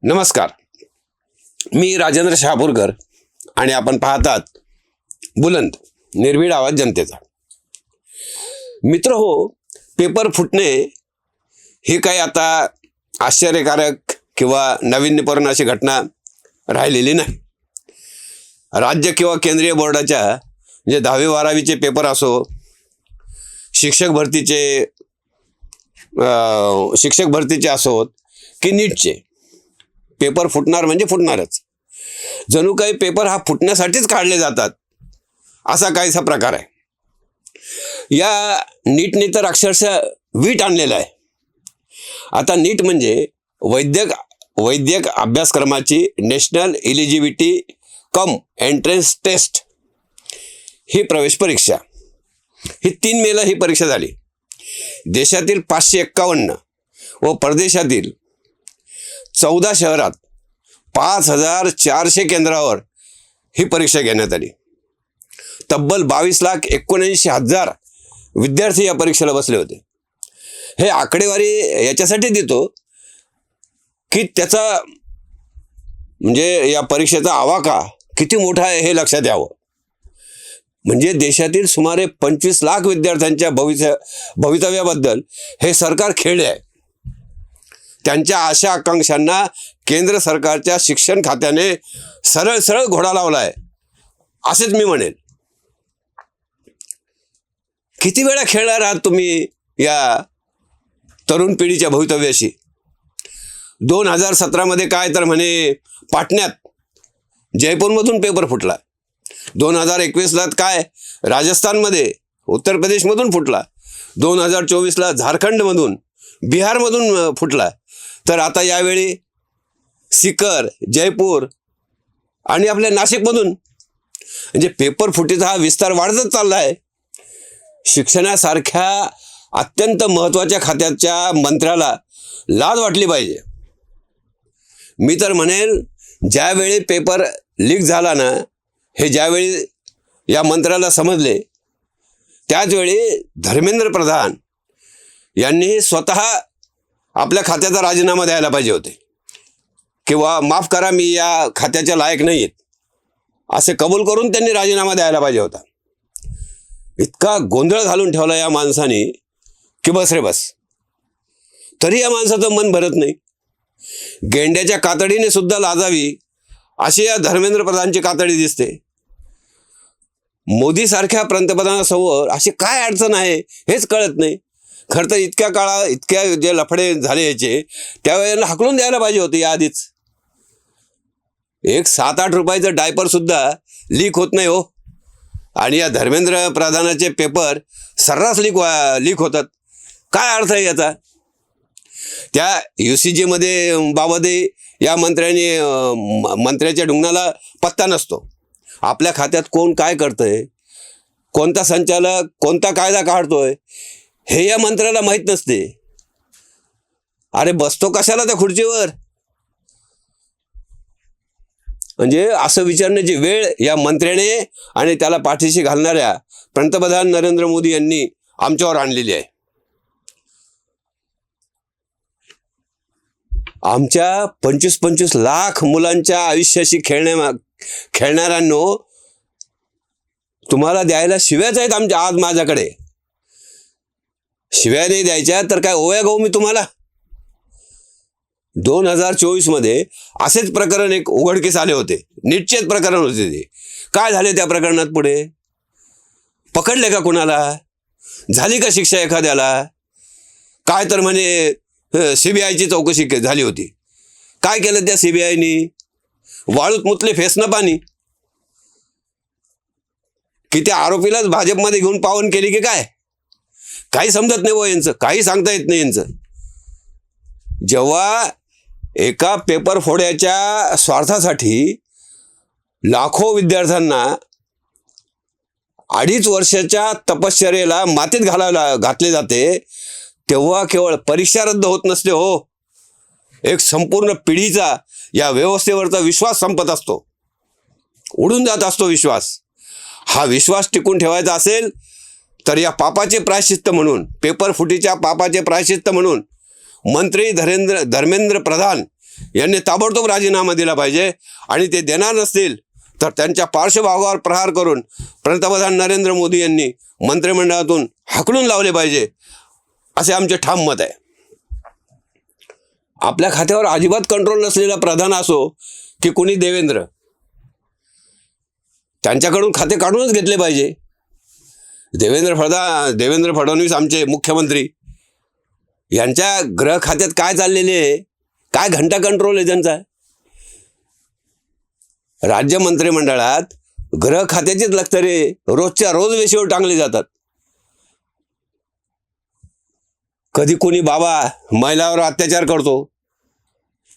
नमस्कार, मी राजेंद्र शहापूरकर आणि आपण पाहतात बुलंद निर्भीड आवाज जनतेचा. मित्र हो, पेपर फुटणे ही काही आता आश्चर्यकारक किंवा नाविन्यपूर्ण अशी घटना राहिलेली नाही. राज्य किंवा केंद्रीय बोर्डाच्या जे 10वी 12वीचे पेपर असो, शिक्षक भरतीचे असोत की नीटचे, पेपर फुटणार म्हणजे फुटणारच. जणू काही पेपर हा फुटण्यासाठीच काढले जातात असा काहीसा प्रकार आहे. या नीटने तर अक्षरशः वीट आणलेला आहे. आता नीट म्हणजे वैद्यक अभ्यासक्रमाची national eligibility cum entrance test ही प्रवेश परीक्षा. ही 3 मेला ही परीक्षा झाली. देशातील 551 व परदेशातील 14 शहरात 5400 केंद्रावर ही परीक्षा घेण्यात आली. तब्बल 22,79,000 विद्यार्थी या परीक्षेला बसले होते. हे आकडेवारी याच्यासाठी देतो की त्याचा म्हणजे या परीक्षेचा आवाका किती मोठा आहे हे लक्षात यावं. म्हणजे देशातील सुमारे 25 लाख विद्यार्थ्यांच्या भवितव्याबद्दल हे सरकार खेळले आहे. त्यांच्या आशा आकांक्षांना केंद्र सरकारच्या शिक्षण खात्याने सरळ घोडा लावला आहे असेच मी म्हणेन. किती वेळा खेळणार आहात तुम्ही या तरुण पिढीच्या भवितव्याशी. 2017 मध्ये काय तर म्हणे पाटण्यात जयपूरमधून पेपर फुटला. 2021ला काय राजस्थानमध्ये उत्तर प्रदेशमधून फुटला. 2024ला झारखंडमधून बिहारमधून फुटला. तर आता यावेळी सीकर, जयपूर आणि आपल्या नाशिकमधून म्हणजे पेपर फुटीचा हा विस्तार वाढतच चालला आहे. शिक्षणासारख्या अत्यंत महत्त्वाच्या खात्याच्या मंत्र्याला लाज वाटली पाहिजे. मी तर म्हणेल, ज्यावेळी पेपर लीक झाला ना, हे ज्यावेळी या मंत्र्याला समजले त्याचवेळी धर्मेंद्र प्रधान यांनी स्वतः आपल्या खात्याचा राजीनामा द्यायला पाहिजे होते, किंवा माफ करा मी या खात्याच्या लायक नाही आहेत असे कबूल करून त्यांनी राजीनामा द्यायला पाहिजे होता. इतका गोंधळ घालून ठेवला या माणसाने की बस रे बस. तरी या माणसाचं मन भरत नाही. गेंड्याच्या कातडीने सुद्धा लाजावी अशी या धर्मेंद्र प्रधानची कातडी दिसते. मोदी सारख्या पंतप्रधानासमोर अशी काय अडचण आहे हेच कळत नाही. खरं तर इतक्या जे लफडे झाले याचे त्यावेळेला हाकलून द्यायला पाहिजे होते या आधीच. एक 7-8 रुपयाचं डायपर सुद्धा लीक होत नाही हो, आणि या धर्मेंद्र प्रधानाचे पेपर सर्रास लीक होतात. काय अर्थ आहे याचा. त्या UCG मध्ये बाबतही या मंत्र्याच्या ढुंगणाला पत्ता नसतो. आपल्या खात्यात कोण काय करतंय, कोणता संचालक कोणता कायदा काढतोय हे या मंत्र्याला माहीत नसते. अरे बसतो कशाला त्या खुर्चीवर. म्हणजे असं विचारण्याची वेळ या मंत्र्याने आणि त्याला पाठीशी घालणाऱ्या पंतप्रधान नरेंद्र मोदी यांनी आमच्यावर आणलेली आहे. आमच्या 25 लाख मुलांच्या आयुष्याशी खेळणाऱ्यांनो, तुम्हाला द्यायला शिव्याच आहेत आमच्या आज माझ्याकडे. शिव्या नाही द्यायच्या तर काय ओव्या गाऊ मी तुम्हाला. 2024 मध्ये असेच प्रकरण एक उघडकीस आले होते. नीटचेच प्रकरण होते ते. काय झाले त्या प्रकरणात पुढे. पकडले का कुणाला. झाली का शिक्षा एखाद्याला. काय तर म्हणे CBIची चौकशी झाली होती. काय केलं त्या CBIनी. वाळूत मुतले फेसनं पाणी. की त्या आरोपीलाच भाजपमध्ये घेऊन पावन केली की काय. काही समजत नाही व यांचं. काही सांगता येत नाही यांचं. जेव्हा एका पेपर फोड्याच्या स्वार्थासाठी लाखो विद्यार्थ्यांना 2.5 वर्षाच्या तपश्चर्येला मातीत घातले जाते, तेव्हा केवळ परीक्षा रद्द होत नसते हो, एक संपूर्ण पिढीचा या व्यवस्थेवरचा विश्वास संपत असतो. उडून जात असतो विश्वास. हा विश्वास टिकून ठेवायचा असेल तर या पापाचे प्रायश्चित्त म्हणून, पेपर फुटीच्या पापाचे प्रायश्चित्त म्हणून मंत्री धर्मेंद्र प्रधान यांनी ताबडतोब राजीनामा दिला पाहिजे आणि ते देणार नसतील तर त्यांच्या पार्श्वभागावर प्रहार करून पंतप्रधान नरेंद्र मोदी यांनी मंत्रिमंडळातून हाकलून लावले पाहिजे असे आमचे ठाम मत आहे. आपल्या खात्यावर अजिबात कंट्रोल नसलेला प्रधान असो की कोणी देवेंद्र, त्यांच्याकडून खाते काढूनच घेतले पाहिजे. देवेंद्र फडणवीस आमचे मुख्यमंत्री, यांच्या गृह खात्यात काय चाललेले आहे, काय घंटा कंट्रोल आहे त्यांचा. राज्य मंत्रिमंडळात गृह खात्याचीच लक्तरे रोजच्या रोज वेशीवर टांगले जातात. कधी कोणी बाबा महिलावर अत्याचार करतो,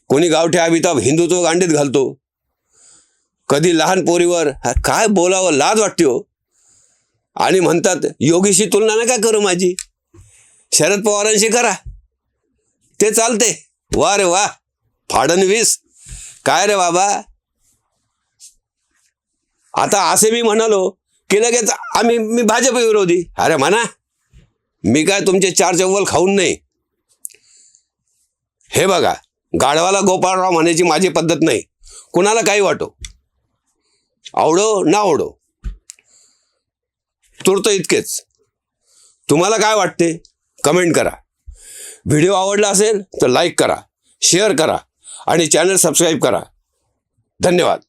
कोणी गावठी अमिताभ हिंदुत्व गांडीत घालतो, कधी लहान पोरीवर काय बोलावं लाज वाटते हो. आणि म्हणतात योगीशी तुलना नका करू माझी, शरद पवारांशी करा, ते चालते. वा रे वा फडणवीस, काय रे बाबा. आता असे मी म्हणालो की लगेच मी भाजप विरोधी. अरे म्हणा, मी काय तुमचे 4 चव्वल खाऊन नाही. हे बघा, गाढवाला गोपाळराव म्हणायची माझी पद्धत नाही. कुणाला काही वाटो, आवडो ना आवडो, तुर्त इतकेच. तुम्हाला काय वाटते कमेंट करा. व्हिडिओ आवडला असेल तर लाईक करा, शेअर करा आणि चॅनल सबस्क्राईब करा. धन्यवाद.